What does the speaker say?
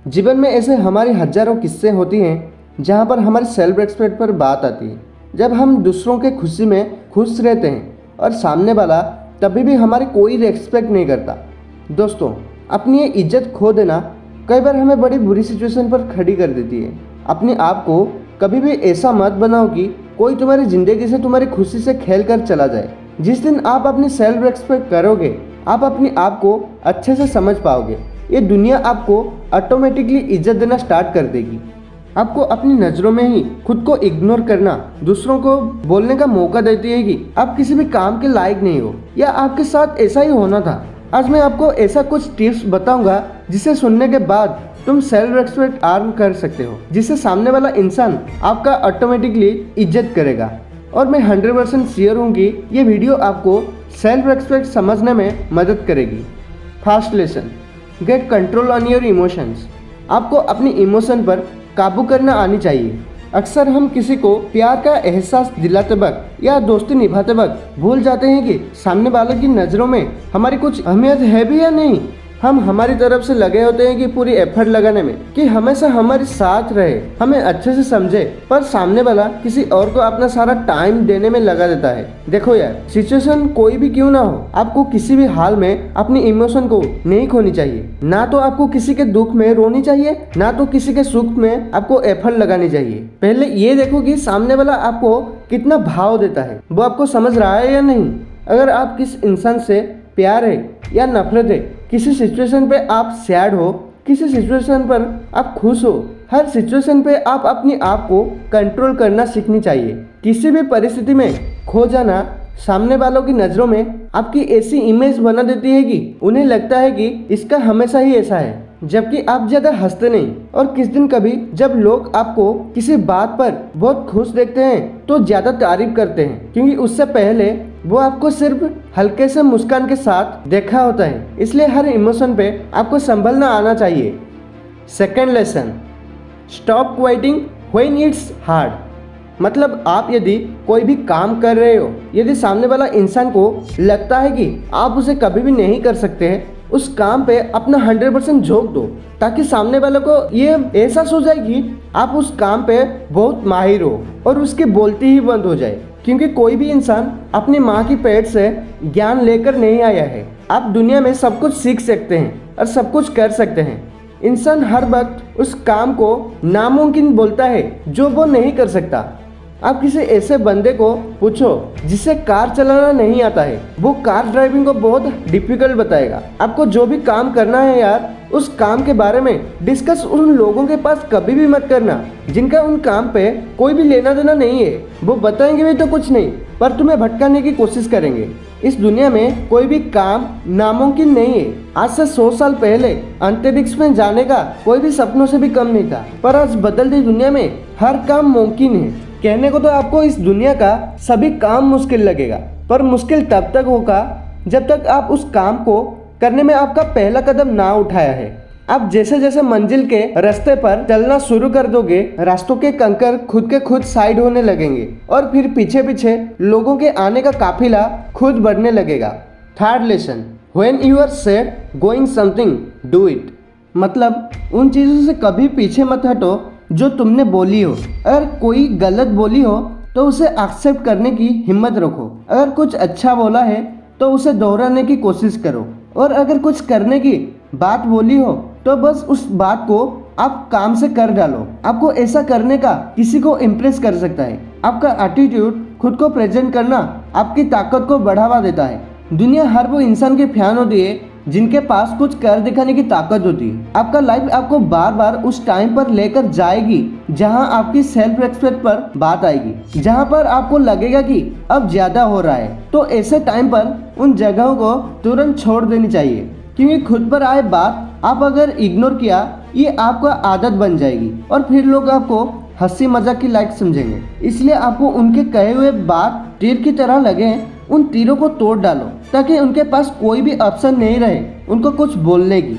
जीवन में ऐसे हमारी हजारों किस्से होती हैं जहाँ पर हमारे सेल्फ रिस्पेक्ट पर बात आती है। जब हम दूसरों के खुशी में खुश रहते हैं और सामने वाला तभी भी हमारी कोई रिस्पेक्ट नहीं करता। दोस्तों, अपनी ये इज्जत खो देना कई बार हमें बड़ी बुरी सिचुएशन पर खड़ी कर देती है। अपने आप को कभी भी ऐसा मत बनाओ कि कोई तुम्हारी ज़िंदगी से तुम्हारी खुशी से खेल कर चला जाए। जिस दिन आप अपनी सेल्फ रिस्पेक्ट करोगे, आप अपने आप को अच्छे से समझ पाओगे। ये दुनिया आपको ऑटोमेटिकली इज्जत देना स्टार्ट कर देगी। आपको अपनी नज़रों में ही खुद को इग्नोर करना दूसरों को बोलने का मौका देती है कि आप किसी भी काम के लायक नहीं हो या आपके साथ ऐसा ही होना था। आज मैं आपको ऐसा कुछ टिप्स बताऊंगा जिसे सुनने के बाद तुम सेल्फ रिस्पेक्ट अर्न कर सकते हो, जिससे सामने वाला इंसान आपका ऑटोमेटिकली इज्जत करेगा। और मैं 100% श्योर हूँ कि ये वीडियो आपको सेल्फ रिस्पेक्ट समझने में मदद करेगी। First lesson, gate control on your emotions. आपको अपनी इमोशन पर काबू करना आनी चाहिए। अक्सर हम किसी को प्यार का एहसास दिलाते वक्त या दोस्ती निभाते वक्त भूल जाते हैं कि सामने वाले की नज़रों में हमारी कुछ अहमियत है भी या नहीं। हम हमारी तरफ से लगे होते हैं कि पूरी एफर्ट लगाने में कि हमेशा हमारे साथ रहे, हमें अच्छे से समझे, पर सामने वाला किसी और को अपना सारा टाइम देने में लगा देता है। देखो यार, सिचुएशन कोई भी क्यों ना हो, आपको किसी भी हाल में अपनी इमोशन को नहीं खोनी चाहिए। ना तो आपको किसी के दुख में रोनी चाहिए, ना तो किसी के सुख में आपको एफर्ट लगानी चाहिए। पहले ये देखो कि सामने वाला आपको कितना भाव देता है, वो आपको समझ रहा है या नहीं। अगर आप किस इंसान से प्यार है या नफरत है, किसी सिचुएशन पे आप सैड हो, किसी सिचुएशन पर आप खुश हो, हर सिचुएशन पे आप अपने आप को कंट्रोल करना सीखनी चाहिए। किसी भी परिस्थिति में खो जाना सामने वालों की नज़रों में आपकी ऐसी इमेज बना देती है कि उन्हें लगता है कि इसका हमेशा ही ऐसा है, जबकि आप ज़्यादा हंसते नहीं। और किस दिन कभी जब लोग आपको किसी बात पर बहुत खुश देखते हैं तो ज़्यादा तारीफ करते हैं, क्योंकि उससे पहले वो आपको सिर्फ हल्के से मुस्कान के साथ देखा होता है। इसलिए हर इमोशन पे आपको संभलना आना चाहिए। Second lesson, stop quitting when it's hard. मतलब आप यदि कोई भी काम कर रहे हो, यदि सामने वाला इंसान को लगता है कि आप उसे कभी भी नहीं कर सकते हैं, उस काम पे अपना 100% झोंक दो, ताकि सामने वाले को ये एहसास हो जाए कि आप उस काम पे बहुत माहिर हो और उसकी बोलती ही बंद हो जाए। क्योंकि कोई भी इंसान अपनी माँ की पेट से ज्ञान लेकर नहीं आया है। आप दुनिया में सब कुछ सीख सकते हैं और सब कुछ कर सकते हैं। इंसान हर वक्त उस काम को नामुमकिन बोलता है जो वो नहीं कर सकता। आप किसी ऐसे बंदे को पूछो जिसे कार चलाना नहीं आता है, वो कार ड्राइविंग को बहुत डिफिकल्ट बताएगा। आपको जो भी काम करना है यार, उस काम के बारे में डिस्कस उन लोगों के पास कभी भी मत करना जिनका उन काम पे कोई भी लेना देना नहीं है। वो बताएंगे भी तो कुछ नहीं, पर तुम्हें भटकाने की कोशिश करेंगे। इस दुनिया में कोई भी काम नामुमकिन नहीं है। आज से 100 साल पहले अंतरिक्ष में जाने का कोई भी सपनों से भी कम नहीं था, पर आज बदलती दुनिया में हर काम मुमकिन है। कहने को तो आपको इस दुनिया का सभी काम मुश्किल लगेगा, पर मुश्किल तब तक होगा जब तक आप उस काम को करने में आपका पहला कदम ना उठाया है। आप जैसे जैसे मंजिल के रास्ते पर चलना शुरू कर दोगे, रास्तों के कंकर खुद के खुद साइड होने लगेंगे और फिर पीछे पीछे लोगों के आने का काफिला खुद बढ़ने लगेगा। Third lesson, when you are said going something, do it. मतलब उन चीज़ों से कभी पीछे मत हटो जो तुमने बोली हो। अगर कोई गलत बोली हो तो उसे एक्सेप्ट करने की हिम्मत रखो। अगर कुछ अच्छा बोला है तो उसे दोहराने की कोशिश करो। और अगर कुछ करने की बात बोली हो तो बस उस बात को आप काम से कर डालो। आपको ऐसा करने का किसी को इम्प्रेस कर सकता है। आपका एटीट्यूड, खुद को प्रेजेंट करना आपकी ताकत को बढ़ावा देता है। दुनिया हर वो इंसान के फैन होती है जिनके पास कुछ कर दिखाने की ताकत होती है। आपका लाइफ आपको बार बार उस टाइम पर लेकर जाएगी जहां आपकी सेल्फ रिस्पेक्ट पर बात आएगी, जहां पर आपको लगेगा कि अब ज्यादा हो रहा है। तो ऐसे टाइम पर उन जगहों को तुरंत छोड़ देनी चाहिए, क्योंकि खुद पर आए बात आप अगर इग्नोर किया, ये आपका आदत बन जाएगी और फिर लोग आपको हंसी मजाक की लायक समझेंगे। इसलिए आपको उनके कहे हुए बात तीर की तरह लगे, उन तीरों को तोड़ डालो ताकि उनके पास कोई भी ऑप्शन नहीं रहे उनको कुछ बोलने की।